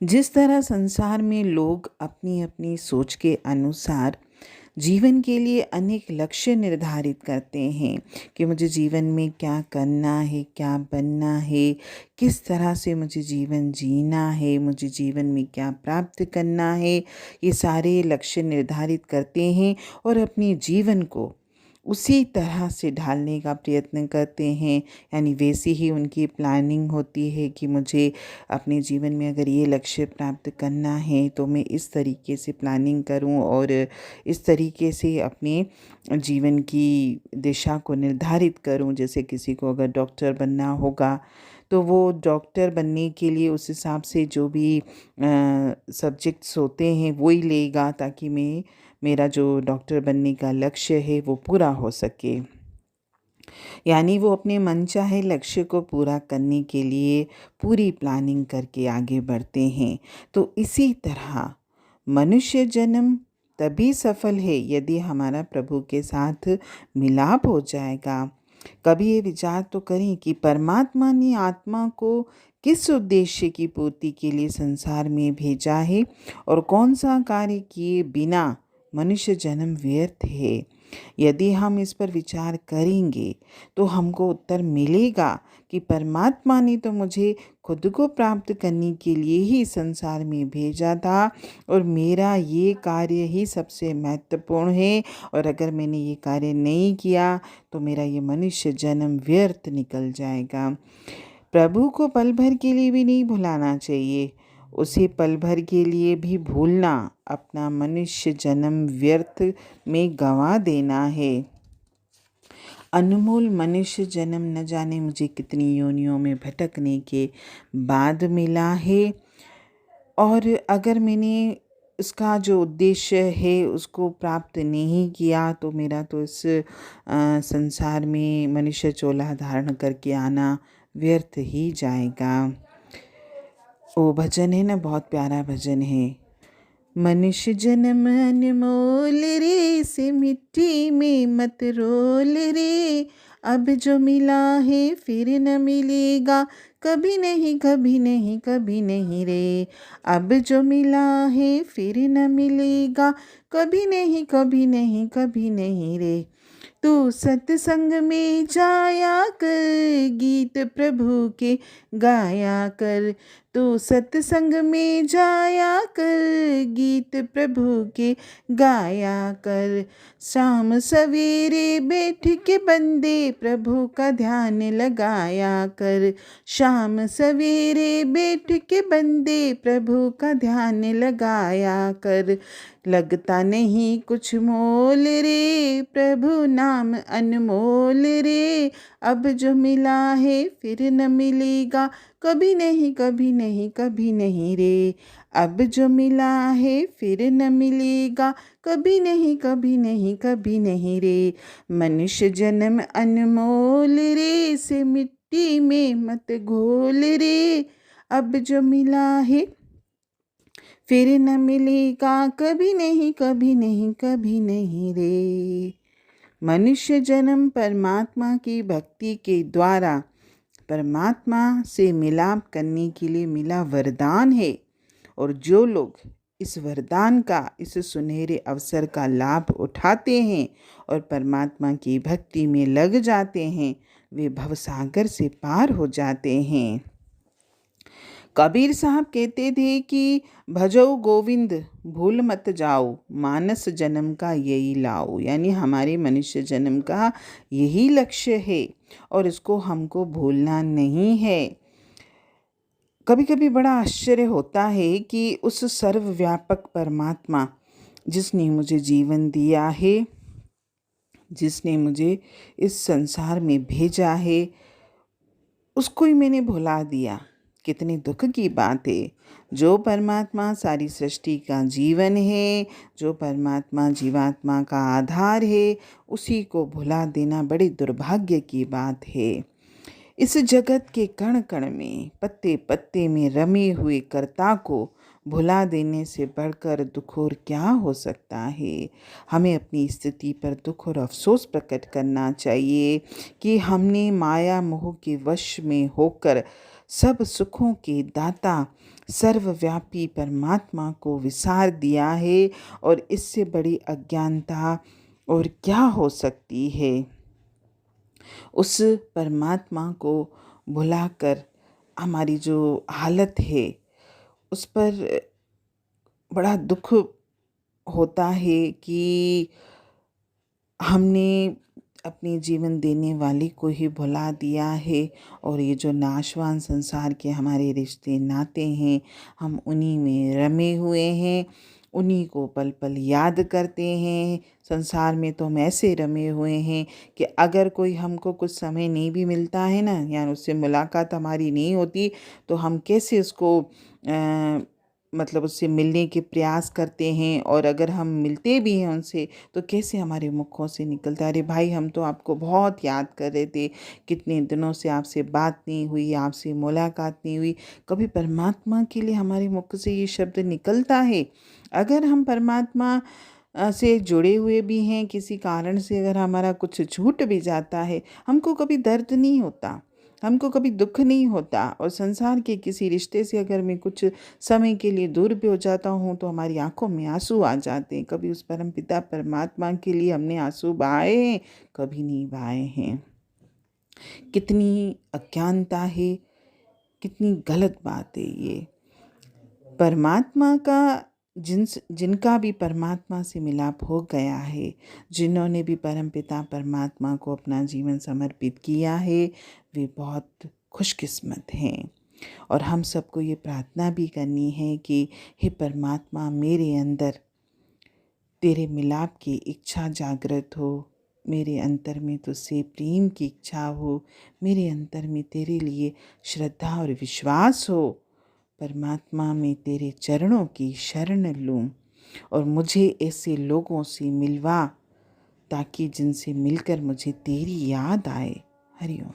जिस तरह संसार में लोग अपनी अपनी सोच के अनुसार जीवन के लिए अनेक लक्ष्य निर्धारित करते हैं कि मुझे जीवन में क्या करना है, क्या बनना है, किस तरह से मुझे जीवन जीना है, मुझे जीवन में क्या प्राप्त करना है। ये सारे लक्ष्य निर्धारित करते हैं और अपने जीवन को उसी तरह से ढालने का प्रयत्न करते हैं। यानी वैसी ही उनकी प्लानिंग होती है कि मुझे अपने जीवन में अगर ये लक्ष्य प्राप्त करना है तो मैं इस तरीके से प्लानिंग करूं और इस तरीके से अपने जीवन की दिशा को निर्धारित करूं। जैसे किसी को अगर डॉक्टर बनना होगा तो वो डॉक्टर बनने के लिए उस हिसाब से जो भी सब्जेक्ट्स होते हैं वो ही लेगा ताकि मेरा जो डॉक्टर बनने का लक्ष्य है वो पूरा हो सके। यानी वो अपने मनचाहे लक्ष्य को पूरा करने के लिए पूरी प्लानिंग करके आगे बढ़ते हैं। तो इसी तरह मनुष्य जन्म तभी सफल है यदि हमारा प्रभु के साथ मिलाप हो जाएगा। कभी ये विचार तो करें कि परमात्मा ने आत्मा को किस उद्देश्य की पूर्ति के लिए संसार में भेजा है और कौन सा कार्य किए बिना मनुष्य जन्म व्यर्थ है। यदि हम इस पर विचार करेंगे तो हमको उत्तर मिलेगा कि परमात्मा ने तो मुझे खुद को प्राप्त करने के लिए ही संसार में भेजा था और मेरा ये कार्य ही सबसे महत्वपूर्ण है, और अगर मैंने ये कार्य नहीं किया तो मेरा ये मनुष्य जन्म व्यर्थ निकल जाएगा। प्रभु को पल भर के लिए भी नहीं भुलाना चाहिए। उसे पल भर के लिए भी भूलना अपना मनुष्य जन्म व्यर्थ में गंवा देना है। अनमोल मनुष्य जन्म न जाने मुझे कितनी योनियों में भटकने के बाद मिला है, और अगर मैंने उसका जो उद्देश्य है उसको प्राप्त नहीं किया तो मेरा तो इस संसार में मनुष्य चोला धारण करके आना व्यर्थ ही जाएगा। वो भजन है ना, बहुत प्यारा भजन है। मनुष्य जन्म अनमोल रे, से मिट्टी में मत रोल रे। अब जो मिला है फिर न मिलेगा, कभी नहीं कभी नहीं कभी नहीं रे। अब जो मिला है फिर न मिलेगा, कभी नहीं कभी नहीं कभी नहीं रे। तू सत्संग में जाया कर, गीत प्रभु के गाया कर। तू सत्संग में जाया कर, गीत प्रभु के गाया कर। शाम सवेरे बैठ के बंदे प्रभु का ध्यान लगाया कर। शाम सवेरे बैठ के बंदे प्रभु का ध्यान लगाया कर। लगता नहीं कुछ मोल रे, प्रभु नाम अनमोल रे। अब जो मिला है फिर न मिलेगा, कभी नहीं कभी नहीं कभी नहीं रे। अब जो मिला है फिर न मिलेगा, कभी नहीं कभी नहीं कभी नहीं रे। मनुष्य जन्म अनमोल रे, से मिट्टी में मत घोल रे। अब जो मिला है फिर न मिलेगा, कभी नहीं कभी नहीं कभी नहीं रे। मनुष्य जन्म परमात्मा की भक्ति के द्वारा परमात्मा से मिलाप करने के लिए मिला वरदान है, और जो लोग इस वरदान का, इस सुनहरे अवसर का लाभ उठाते हैं और परमात्मा की भक्ति में लग जाते हैं, वे भवसागर से पार हो जाते हैं। कबीर साहब कहते थे कि भजो गोविंद भूल मत जाओ, मानस जन्म का यही लाओ। यानी हमारे मनुष्य जन्म का यही लक्ष्य है और इसको हमको भूलना नहीं है। कभी कभी बड़ा आश्चर्य होता है कि उस सर्वव्यापक परमात्मा जिसने मुझे जीवन दिया है, जिसने मुझे इस संसार में भेजा है, उसको ही मैंने भुला दिया। कितनी दुख की बात है। जो परमात्मा सारी सृष्टि का जीवन है, जो परमात्मा जीवात्मा का आधार है, उसी को भुला देना बड़ी दुर्भाग्य की बात है। इस जगत के कण कण में, पत्ते पत्ते में रमे हुए कर्ता को भुला देने से बढ़कर दुख और क्या हो सकता है। हमें अपनी स्थिति पर दुख और अफसोस प्रकट करना चाहिए कि हमने माया मोह के वश में होकर सब सुखों के दाता, सर्वव्यापी परमात्मा को विसार दिया है, और इससे बड़ी अज्ञानता और क्या हो सकती है। उस परमात्मा को भुलाकर हमारी जो हालत है उस पर बड़ा दुख होता है कि हमने अपने जीवन देने वाले को ही भुला दिया है, और ये जो नाशवान संसार के हमारे रिश्ते नाते हैं, हम उन्हीं में रमे हुए हैं, उन्हीं को पल पल याद करते हैं। संसार में तो हम ऐसे रमे हुए हैं कि अगर कोई हमको कुछ समय नहीं भी मिलता है ना, या उससे मुलाकात हमारी नहीं होती, तो हम कैसे उसको मतलब उससे मिलने के प्रयास करते हैं, और अगर हम मिलते भी हैं उनसे तो कैसे हमारे मुखों से निकलता है, अरे भाई हम तो आपको बहुत याद कर रहे थे, कितने दिनों से आपसे बात नहीं हुई, आपसे मुलाकात नहीं हुई। कभी परमात्मा के लिए हमारे मुख से ये शब्द निकलता है? अगर हम परमात्मा से जुड़े हुए भी हैं, किसी कारण से अगर हमारा कुछ छूट भी जाता है, हमको कभी दर्द नहीं होता, हमको कभी दुख नहीं होता। और संसार के किसी रिश्ते से अगर मैं कुछ समय के लिए दूर भी हो जाता हूँ तो हमारी आंखों में आंसू आ जाते हैं। कभी उस परमपिता परमात्मा के लिए हमने आंसू बहाए हैं? कभी नहीं बहाए हैं। कितनी अज्ञानता है, कितनी गलत बात है ये। परमात्मा का जिनका भी परमात्मा से मिलाप हो गया है, जिन्होंने भी परमपिता परमात्मा को अपना जीवन समर्पित किया है, वे बहुत खुशकिस्मत हैं। और हम सबको ये प्रार्थना भी करनी है कि हे परमात्मा, मेरे अंदर तेरे मिलाप की इच्छा जागृत हो, मेरे अंतर में तुझसे प्रेम की इच्छा हो, मेरे अंतर में तेरे लिए श्रद्धा और विश्वास हो। परमात्मा, मैं तेरे चरणों की शरण लूँ, और मुझे ऐसे लोगों से मिलवा ताकि जिनसे मिलकर मुझे तेरी याद आए। हरि ओम।